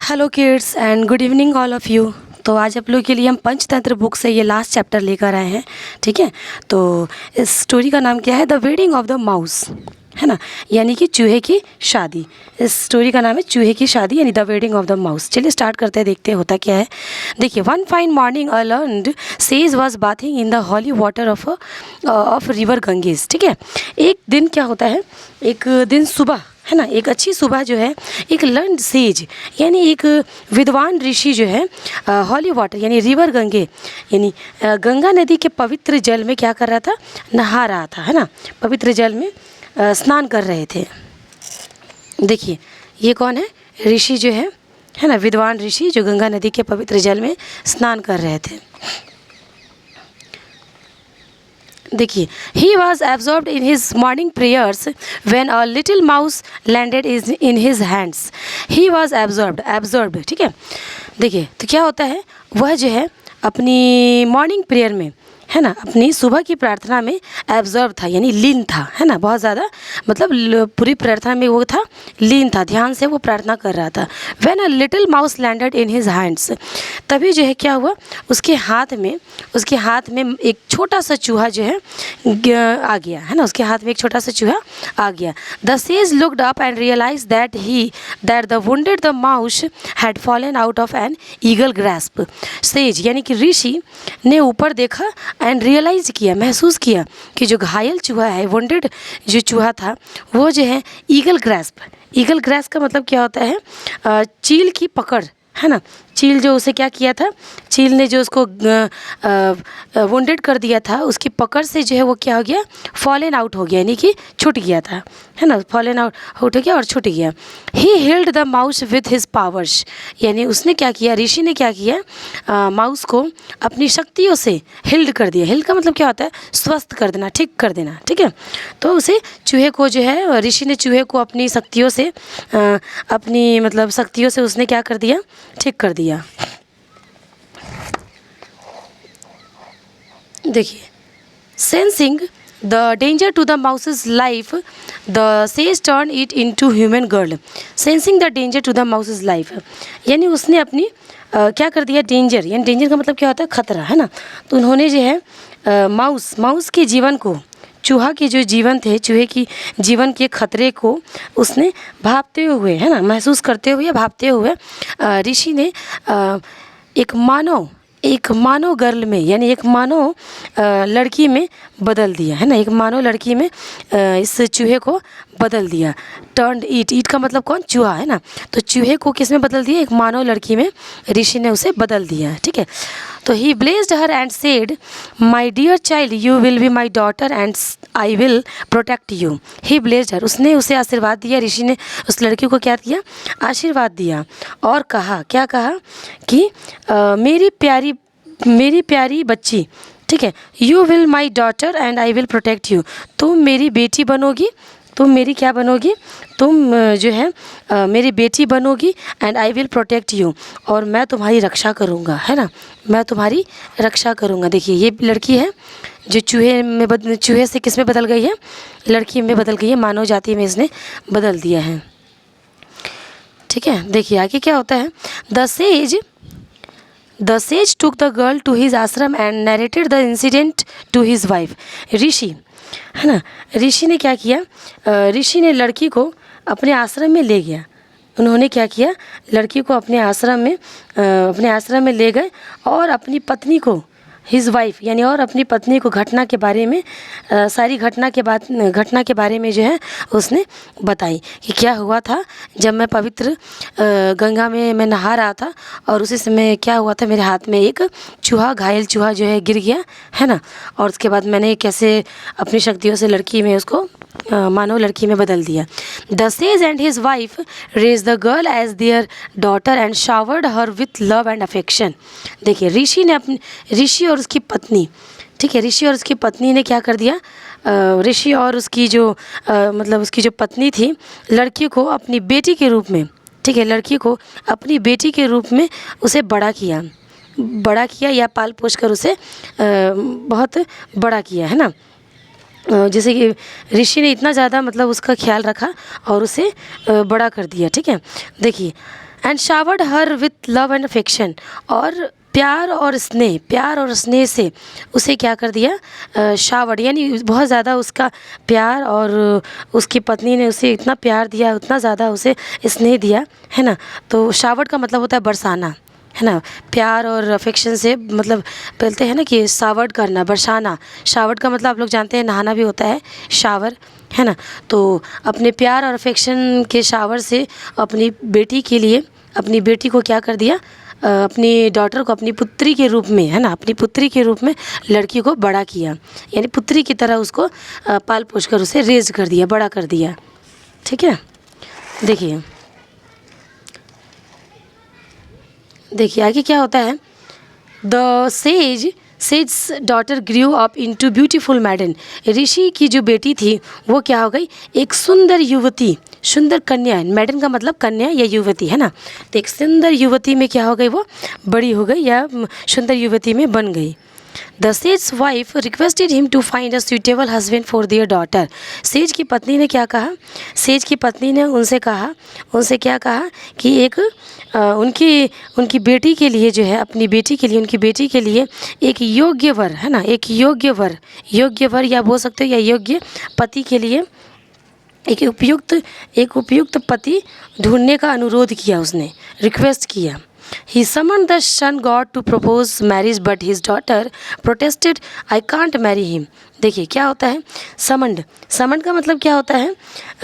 Hello kids and good evening all of you. तो आज आप लोग के लिए हम पंचतंत्र बुक से ये लास्ट चैप्टर लेकर आए हैं। ठीक है, तो इस स्टोरी का नाम क्या है? The wedding of the mouse, है ना, यानी कि चूहे की शादी। इस स्टोरी का नाम है चूहे की शादी यानी the wedding of the mouse. चलिए स्टार्ट करते हैं, देखते हैं होता क्या है। देखिए, one fine morning a learned sage was bathing in the holy water of river Ganges. ठीक है, एक दिन क्या होता है, एक दिन सुबह, है ना, एक अच्छी सुबह जो है, एक लर्न सेज यानी एक विद्वान ऋषि जो है हॉली वाटर यानी रिवर गंगे यानी गंगा नदी के पवित्र जल में क्या कर रहा था? नहा रहा था, है ना, पवित्र जल में स्नान कर रहे थे। देखिए, ये कौन है? ऋषि जो है ना, विद्वान ऋषि जो गंगा नदी के पवित्र जल में स्नान कर रहे थे। देखिए, he was absorbed in his morning prayers when a little mouse landed is in his hands. He was absorbed. ठीक है, देखिए तो क्या होता है, वह जो है अपनी मॉर्निंग प्रेयर में, है ना, अपनी सुबह की प्रार्थना में एब्जॉर्ब था यानी लीन था, है ना, बहुत ज़्यादा मतलब पूरी प्रार्थना में वो था, लीन था, ध्यान से वो प्रार्थना कर रहा था। When a little mouse landed in his hands, तभी जो है क्या हुआ, उसके हाथ में एक छोटा सा चूहा जो है आ गया, है ना, उसके हाथ में एक छोटा सा चूहा आ गया। The sage looked up and realize that the wounded the mouse had fallen out of an eagle grasp. Sage यानी कि ऋषि ने ऊपर देखा एंड रियलाइज़ किया, महसूस किया कि जो घायल चूहा है, वुंडेड जो चूहा था, वो जो है ईगल ग्रैस्प का मतलब क्या होता है? चील की पकड़, है ना, चील जो उसे क्या किया था, चील ने जो उसको वुंडेड कर दिया था, उसकी पकड़ से जो है वो क्या हो गया? फॉलन आउट हो गया यानी कि छूट गया था, है ना, फॉलन आउट हो गया और छूट गया। He held the mouse with his powers, यानी उसने क्या किया, ऋषि ने क्या किया, माउस को अपनी शक्तियों से हिल्ड कर दिया। हिल्ड का मतलब क्या होता है? स्वस्थ कर देना, ठीक कर देना। ठीक है, तो उसे चूहे को जो है, ऋषि ने चूहे को अपनी शक्तियों से उसने क्या कर दिया? ठीक कर दिया। देखिए, sensing the danger to the mouse's life the sage turn it into human girl. Sensing the danger to the mouse's life यानी उसने अपनी क्या कर दिया? डेंजर, यानी डेंजर का मतलब क्या होता है? खतरा, है ना, तो उन्होंने जो है माउस के जीवन को, चूहा के जो जीवन थे, चूहे की जीवन के खतरे को उसने भापते हुए, है ना, महसूस करते हुए, भापते हुए ऋषि ने एक मानव गर्ल में यानी एक मानव लड़की में बदल दिया, है ना, एक मानव लड़की में इस चूहे को बदल दिया। टर्न्ड ईट का मतलब कौन? चूहा, है ना, तो चूहे को किस में बदल दिया? एक मानव लड़की में ऋषि ने उसे बदल दिया। ठीक है, तो he blessed her and said, my dear child, you will be my daughter and I will protect you. He blessed her, उसने उसे आशीर्वाद दिया, ऋषि ने उस लड़की को क्या दिया? आशीर्वाद दिया। और कहा, क्या कहा कि मेरी प्यारी बच्ची, ठीक है, you will my daughter and I will protect you, तुम मेरी बेटी बनोगी, तुम मेरी क्या बनोगी? तुम जो है मेरी बेटी बनोगी, and I will protect you, और मैं तुम्हारी रक्षा करूँगा, है ना, मैं तुम्हारी रक्षा करूँगा। देखिए, ये लड़की है जो चूहे से किस में बदल गई है? लड़की में बदल गई है, मानव जाति में इसने बदल दिया है। ठीक है, देखिए आगे क्या होता है। The sage took the girl to his ashram and narrated the incident to his wife. ऋषि, है ना, ऋषि ने क्या किया? ऋषि ने लड़की को अपने आश्रम में ले गया। उन्होंने क्या किया? लड़की को अपने आश्रम में ले गए और अपनी पत्नी को, हिज वाइफ यानी, और अपनी पत्नी को घटना के बारे में, सारी घटना के बारे में जो है उसने बताई कि क्या हुआ था जब मैं पवित्र गंगा में मैं नहा रहा था, और उसी समय क्या हुआ था, मेरे हाथ में एक घायल चूहा जो है गिर गया, है ना, और उसके बाद मैंने कैसे अपनी शक्तियों से लड़की में उसको मानव लड़की में बदल दिया। The sage and his wife raise the girl as their daughter and showered her with love and affection. देखिए, ऋषि और उसकी पत्नी, ठीक है, ऋषि और उसकी पत्नी ने क्या कर दिया? ऋषि और उसकी जो उसकी जो पत्नी थी, लड़की को अपनी बेटी के रूप में, ठीक है, लड़की को अपनी बेटी के रूप में उसे बड़ा किया या पाल पोस कर उसे बहुत बड़ा किया, है ना। जैसे कि ऋषि ने इतना ज़्यादा उसका ख्याल रखा और उसे बड़ा कर दिया। ठीक है, देखिए, and showered her with love and affection, और प्यार और स्नेह से उसे क्या कर दिया, शावर्ड, यानी बहुत ज़्यादा उसका प्यार, और उसकी पत्नी ने उसे इतना प्यार दिया, उतना ज़्यादा उसे स्नेह दिया, है ना। तो शावर्ड का मतलब होता है बरसाना, है ना। प्यार और अफेक्शन से मतलब बोलते हैं ना कि शावर्ड करना, बरसाना। शावर्ड का मतलब आप लोग जानते हैं नहाना भी होता है, शावर, है ना। तो अपने प्यार और अफेक्शन के शावर से अपनी बेटी के लिए, अपनी बेटी को क्या कर दिया, अपनी डॉटर को अपनी पुत्री के रूप में, है ना, अपनी पुत्री के रूप में लड़की को बड़ा किया, यानी पुत्री की तरह उसको पाल पोस कर उसे रेज कर दिया, बड़ा कर दिया। ठीक है, देखिए देखिए आगे क्या होता है। The says daughter grew up into beautiful maiden. ऋषि की जो बेटी थी वो क्या हो गई, एक सुंदर युवती, सुंदर कन्या। मैडन का मतलब कन्या या युवती, है ना। तो एक सुंदर युवती में क्या हो गई, वो बड़ी हो गई या सुंदर युवती में बन गई। The sage wife requested him to find a suitable husband for their daughter. Sage की पत्नी ने क्या कहा, सेज की पत्नी ने उनसे क्या कहा कि एक उनकी बेटी के लिए जो है, अपनी बेटी के लिए, उनकी बेटी के लिए एक योग्य वर, है ना, एक योग्य वर या बोल सकते हो, या योग्य पति के लिए एक उपयुक्त पति ढूंढने का अनुरोध किया, उसने रिक्वेस्ट किया। He summoned the sun god to propose marriage, but his daughter protested, I can't marry him. देखिए क्या होता है समंड का मतलब क्या होता है,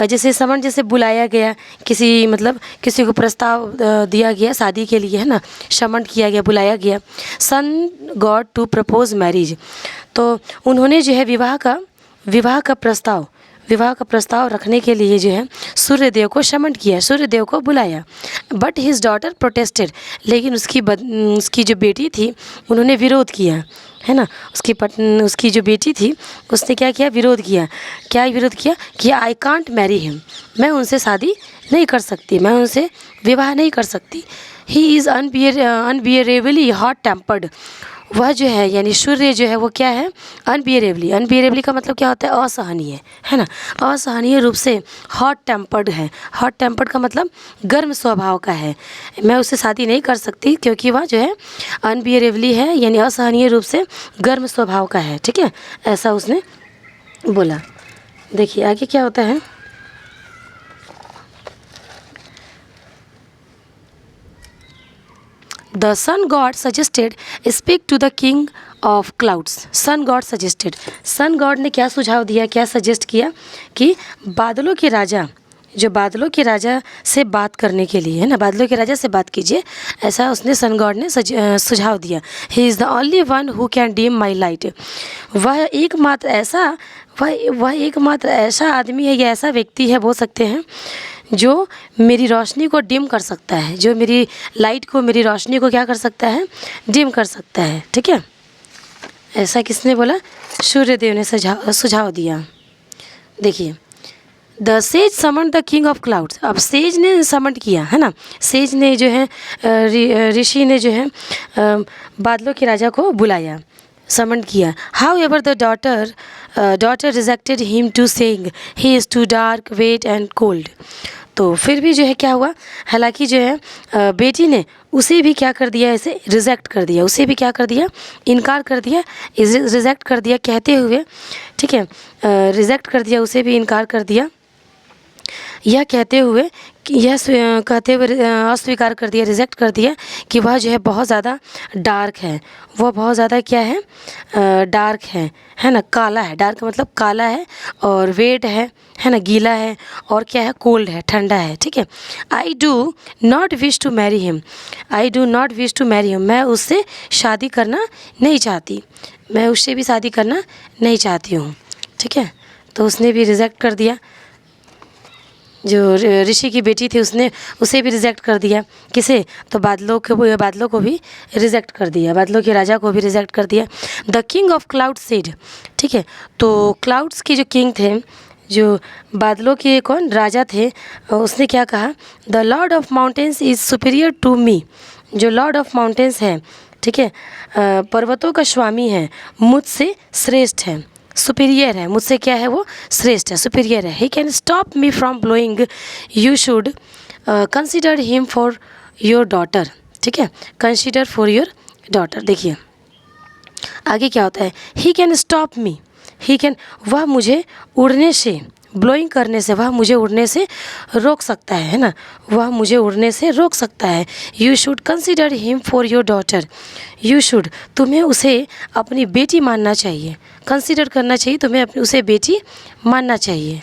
जैसे समंड जैसे बुलाया गया, किसी को प्रस्ताव दिया गया शादी के लिए, है ना, समंड किया गया, बुलाया गया। Sun god to propose marriage, तो उन्होंने जो है विवाह का प्रस्ताव रखने के लिए जो है सूर्यदेव को समन किया, सूर्यदेव को बुलाया। बट हिज डॉटर प्रोटेस्टेड, लेकिन उसकी जो बेटी थी उन्होंने विरोध किया, है ना। उसकी जो बेटी थी उसने क्या किया, विरोध किया कि आई कांट मैरी हिम, मैं उनसे शादी नहीं कर सकती, मैं उनसे विवाह नहीं कर सकती। ही इज़ अनबियरेबली हॉट टेम्पर्ड, वह जो है यानी सूर्य जो है वो क्या है, अनबियरेबली का मतलब क्या होता है, असहनीय, है ना, असहनीय रूप से हॉट टेम्पर्ड है। हॉट टेम्पर्ड का मतलब गर्म स्वभाव का है, मैं उससे शादी नहीं कर सकती क्योंकि वह जो है अनबियरेबली है, यानी असहनीय रूप से गर्म स्वभाव का है। ठीक है, ऐसा उसने बोला। देखिए आगे क्या होता है। The sun god suggested speak to the king of clouds. Sun god suggested, sun god ने क्या सुझाव दिया, क्या सजेस्ट किया कि बादलों के राजा से बात करने के लिए, है ना, बादलों के राजा से बात कीजिए, ऐसा उसने सन गॉड ने सुझाव दिया। He is the only one who can dim my light, वह एकमात्र ऐसा आदमी है या ऐसा व्यक्ति है, बोल सकते हैं, जो मेरी रोशनी को डिम कर सकता है, जो मेरी लाइट को, मेरी रोशनी को क्या कर सकता है, डिम कर सकता है। ठीक है, ऐसा किसने बोला, सूर्यदेव ने सुझाव दिया। देखिए the sage summon the king of clouds, अब सेज ने समन किया, है ना, सेज ने जो है ऋषि ने जो है बादलों के राजा को बुलाया, समन किया। However the daughter rejected him to saying he is too dark, wet and cold. तो फिर भी जो है क्या हुआ, हालांकि जो है बेटी ने उसे भी क्या कर दिया, इसे रिजेक्ट कर दिया, उसे भी क्या कर दिया, इनकार कर दिया, रिजेक्ट कर दिया कहते हुए, ठीक है, रिजेक्ट कर दिया, उसे भी इनकार कर दिया, यह कहते हुए अस्वीकार कर दिया, रिजेक्ट कर दिया कि वह जो है बहुत ज़्यादा डार्क है, वह बहुत ज़्यादा क्या है, डार्क है ना, काला है, डार्क मतलब काला है, और वेट है ना, गीला है, और क्या है, कोल्ड है, ठंडा है। ठीक है, I do not wish to marry him, मैं उससे शादी करना नहीं चाहती, मैं उससे भी शादी करना नहीं चाहती हूँ। ठीक है, तो उसने भी रिजेक्ट कर दिया, जो ऋषि की बेटी थी उसे भी रिजेक्ट कर दिया, किसे, तो बादलों को भी रिजेक्ट कर दिया, बादलों के राजा को भी रिजेक्ट कर दिया। The king of cloud said, ठीक है, तो क्लाउड्स के जो किंग थे, जो बादलों के कौन राजा थे, उसने क्या कहा, the lord of mountains is superior to me, जो लॉर्ड ऑफ माउंटेन्स है, ठीक है, पर्वतों का स्वामी है, मुझसे श्रेष्ठ है, सुपीरियर है, मुझसे क्या है, वो श्रेष्ठ है, सुपीरियर है। He can stop me from blowing, you should consider him for your daughter, ठीक है, कंसीडर फॉर योर डॉटर। देखिए आगे क्या होता है, he can stop me, he can, वह मुझे उड़ने से, ब्लोइंग करने से, वह मुझे उड़ने से रोक सकता है ना, वह मुझे उड़ने से रोक सकता है। You should consider him for your daughter, you should, तुम्हें उसे अपनी बेटी मानना चाहिए, कंसिडर करना चाहिए, तुम्हें अपनी उसे बेटी मानना चाहिए।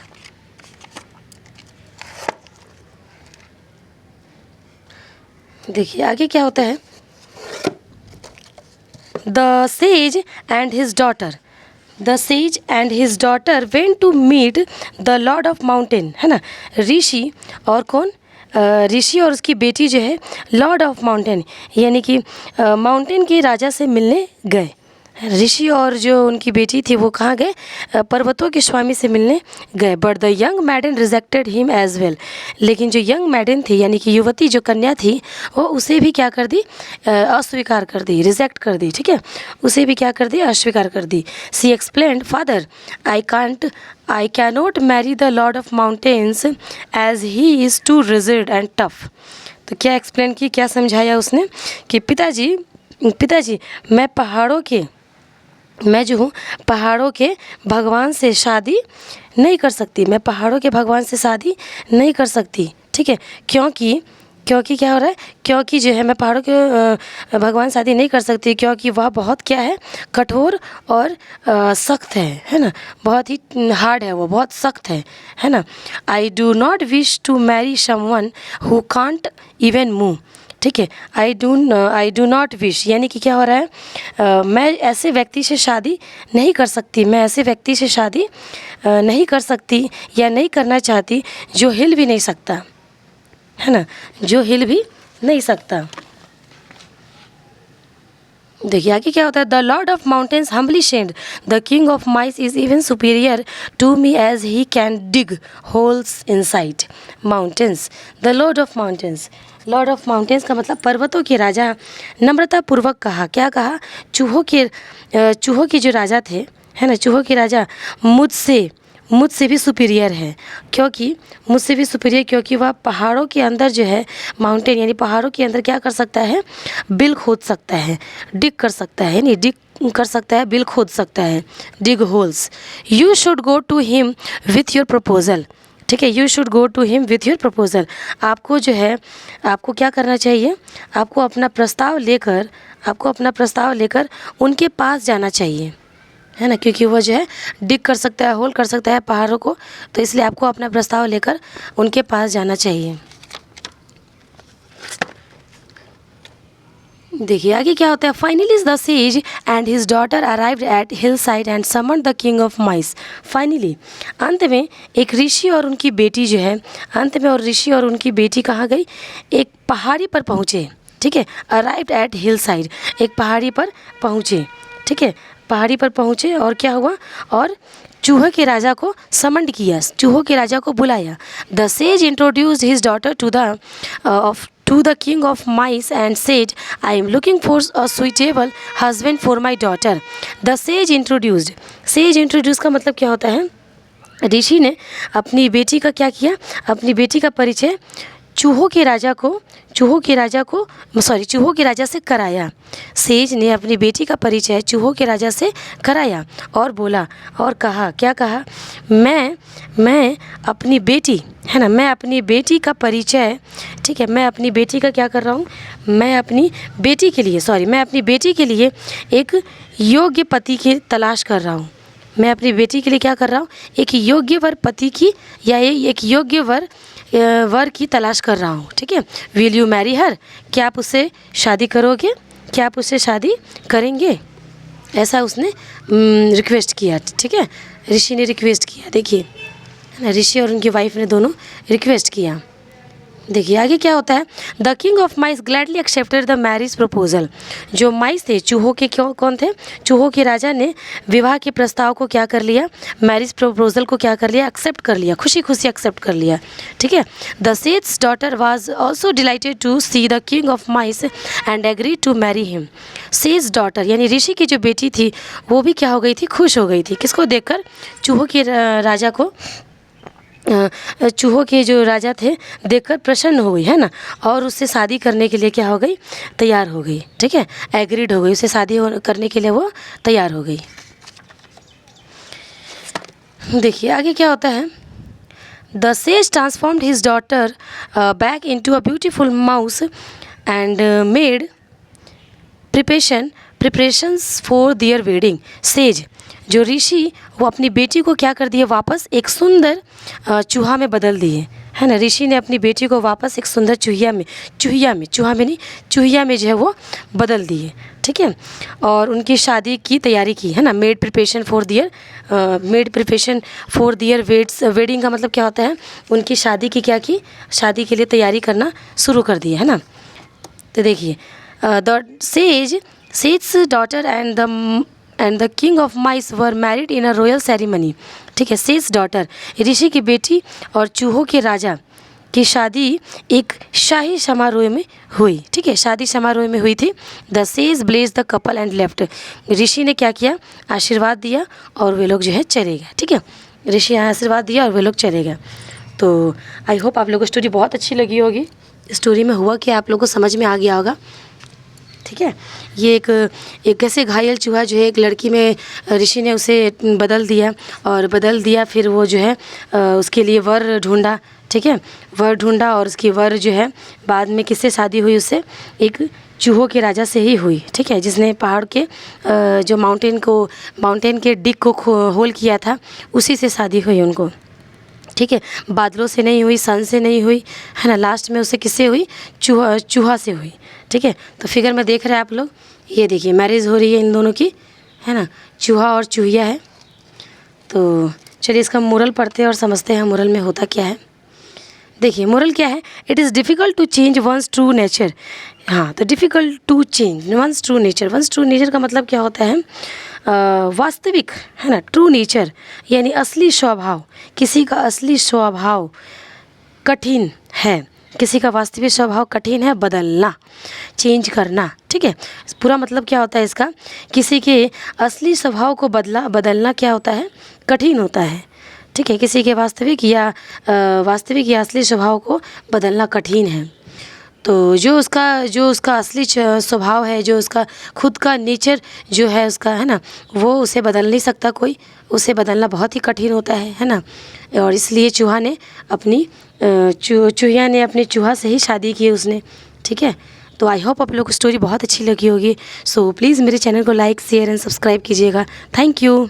देखिए आगे क्या होता है, the sage and his daughter, the sage and his daughter went to meet the lord of mountain, है ना, ऋषि और कौन, ऋषि और उसकी बेटी जो है लॉर्ड ऑफ माउंटेन, यानी कि माउंटेन के राजा से मिलने गए। ऋषि और जो उनकी बेटी थी वो कहाँ गए, पर्वतों के स्वामी से मिलने गए। But the young maiden rejected him as well, लेकिन जो यंग मैडन थी यानी कि युवती जो कन्या थी वो उसे भी क्या कर दी, अस्वीकार कर दी, रिजेक्ट कर दी, ठीक है, उसे भी क्या कर दी, अस्वीकार कर दी। She explained, father I cannot marry the lord of mountains as he is too rigid and tough. तो क्या एक्सप्लेन की, क्या समझाया उसने कि पिताजी मैं जो हूँ पहाड़ों के भगवान से शादी नहीं कर सकती, मैं पहाड़ों के भगवान से शादी नहीं कर सकती, ठीक है, क्योंकि क्या हो रहा है, क्योंकि जो है मैं पहाड़ों के भगवान शादी नहीं कर सकती क्योंकि वह बहुत क्या है, कठोर और सख्त है ना, बहुत ही हार्ड है, वो बहुत सख्त है ना। I do not wish to marry someone who can't even move, ठीक है, आई डू नॉट विश, यानी कि क्या हो रहा है, मैं ऐसे व्यक्ति से शादी नहीं कर सकती, मैं ऐसे व्यक्ति से शादी नहीं कर सकती या नहीं करना चाहती जो हिल भी नहीं सकता, है ना, जो हिल भी नहीं सकता। देखिए आगे क्या होता है, the lord of mountains humbly said the king of mice is even superior to me as he can dig holes inside mountains. The lord of mountains, lord of mountains का मतलब पर्वतों के राजा, नम्रतापूर्वक कहा, क्या कहा, चूहों के जो राजा थे, है ना, चूहों के राजा मुझसे भी सुपीरियर है, क्योंकि मुझसे भी सुपीरियर, क्योंकि वह पहाड़ों के अंदर जो है, माउंटेन यानी पहाड़ों के अंदर क्या कर सकता है, बिल खोद सकता है, डिग कर सकता है, नहीं डिग कर सकता है, बिल खोद सकता है, dig holes. You should go to him with your proposal, ठीक है, you should go to him with your proposal, आपको जो है, आपको क्या करना चाहिए, आपको अपना प्रस्ताव लेकर उनके पास जाना चाहिए, है ना, क्योंकि वो जो है डिग कर सकता है, होल कर सकता है पहाड़ों को, तो इसलिए आपको अपना प्रस्ताव लेकर उनके पास जाना चाहिए। देखिए आगे क्या होता है, finally the sage and his daughter arrived at hill side and summoned the king of mice. Finally, अंत में एक ऋषि और उनकी बेटी जो है, अंत में और ऋषि और उनकी बेटी कहाँ गई, एक पहाड़ी पर पहुँचे, ठीक है, अराइव्ड एट हिल साइड, एक पहाड़ी पर पहुँचे, ठीक है, पहाड़ी पर पहुँचे और क्या हुआ, और चूहे के राजा को समंड किया, चूहों के राजा को बुलाया। The sage introduced his daughter to the king of mice and said, I am looking for a suitable husband for my daughter. The sage introduced का मतलब क्या होता है, ऋषि ने अपनी बेटी का क्या किया, अपनी बेटी का परिचय चूहों के राजा से कराया। सेज ने अपनी बेटी का परिचय चूहों के राजा से कराया और बोला और कहा, क्या कहा, मैं अपनी बेटी, है ना, मैं अपनी बेटी का परिचय, ठीक है, मैं अपनी बेटी का क्या कर रहा हूँ, मैं अपनी बेटी के लिए एक योग्य पति की तलाश कर रहा हूँ, मैं अपनी बेटी के लिए क्या कर रहा हूँ, एक योग्य वर पति की या एक योग्य वर की तलाश कर रहा हूँ, ठीक है। विल यू मैरी हर, क्या आप उससे शादी करोगे, क्या आप उससे शादी करेंगे, ऐसा उसने रिक्वेस्ट किया, ठीक है, ऋषि ने रिक्वेस्ट किया। देखिए ऋषि और उनकी वाइफ ने दोनों रिक्वेस्ट किया। देखिए आगे क्या होता है, the king of mice gladly accepted the marriage proposal. जो माइस थे, चूहों के कौन थे, चूहों के राजा ने विवाह के प्रस्ताव को क्या कर लिया, मैरिज प्रपोजल को क्या कर लिया, एक्सेप्ट कर लिया, खुशी खुशी एक्सेप्ट कर लिया, ठीक है। The says daughter was also delighted to see the king of mice and agree to marry him. Sage daughter यानी ऋषि की जो बेटी थी वो भी क्या हो गई थी, खुश हो गई थी, किसको देखकर, चूहों के राजा को चूहों के जो राजा थे देखकर प्रसन्न हो गई, है ना, और उससे शादी करने के लिए क्या हो गई, तैयार हो गई। ठीक है, एग्रीड हो गई, उससे शादी करने के लिए वो तैयार हो गई। देखिए आगे क्या होता है। The says transformed his daughter back into a beautiful mouse and made preparations for their wedding. Says जो ऋषि, वो अपनी बेटी को क्या कर दिए, वापस एक सुंदर चूहा में बदल दिए, है ना। ऋषि ने अपनी बेटी को वापस एक सुंदर चूहिया में जो है वो बदल दिए। ठीक है, और उनकी शादी की तैयारी की, है ना। Made preparation for their wedding का मतलब क्या होता है, उनकी शादी की क्या की, शादी के लिए तैयारी करना शुरू कर दिया, है ना। तो देखिए the says daughter and the king of mice were married in a royal ceremony. ठीक है, सेज डॉटर ऋषि की बेटी और चूहों के राजा की शादी एक शाही समारोह में हुई। ठीक है, शादी समारोह में हुई थी। The sage blessed the couple and left. ऋषि ने क्या किया, आशीर्वाद दिया और वे लोग जो है चले गए। ठीक है, ऋषि यहाँ आशीर्वाद दिया और वे लोग चले गए। तो आई होप आप लोगों को स्टोरी बहुत अच्छी लगी होगी। स्टोरी में हुआ कि आप लोगों को समझ में आ गया होगा। ठीक है, ये एक ऐसे घायल चूहा जो है एक लड़की में ऋषि ने उसे बदल दिया फिर वो जो है उसके लिए वर ढूंढा। ठीक है, वर ढूंढा और उसकी वर जो है बाद में किससे शादी हुई, उससे एक चूहों के राजा से ही हुई। ठीक है, जिसने पहाड़ के जो माउंटेन के डिग को होल किया था, उसी से शादी हुई उनको। ठीक है, बादलों से नहीं हुई, सन से नहीं हुई, है ना। लास्ट में उसे किससे हुई, चूहा से हुई। ठीक है, तो फिगर में देख रहे हैं आप लोग, ये देखिए मैरिज हो रही है इन दोनों की, है ना, चूहा और चूहिया है। तो चलिए इसका मोरल पढ़ते हैं और समझते हैं मोरल में होता क्या है। देखिए मोरल क्या है, it is difficult to change one's true nature. हाँ, तो difficult to change one's true nature का मतलब क्या होता है, वास्तविक, है ना, ट्रू नेचर यानी असली स्वभाव। किसी का असली स्वभाव कठिन है, किसी का वास्तविक स्वभाव कठिन है बदलना, चेंज करना। ठीक है, पूरा मतलब क्या होता है इसका, किसी के असली स्वभाव को बदलना क्या होता है, कठिन होता है। ठीक है, किसी के वास्तविक या असली स्वभाव को बदलना कठिन है। तो जो उसका असली स्वभाव है, जो उसका खुद का नेचर जो है उसका, है ना, वो उसे बदल नहीं सकता कोई, उसे बदलना बहुत ही कठिन होता है ना। और इसलिए चूहिया ने अपने चूहा से ही शादी की उसने। ठीक है, तो आई होप आप लोग को स्टोरी बहुत अच्छी लगी होगी। सो प्लीज़ मेरे चैनल को लाइक, शेयर एंड सब्सक्राइब कीजिएगा। Thank you.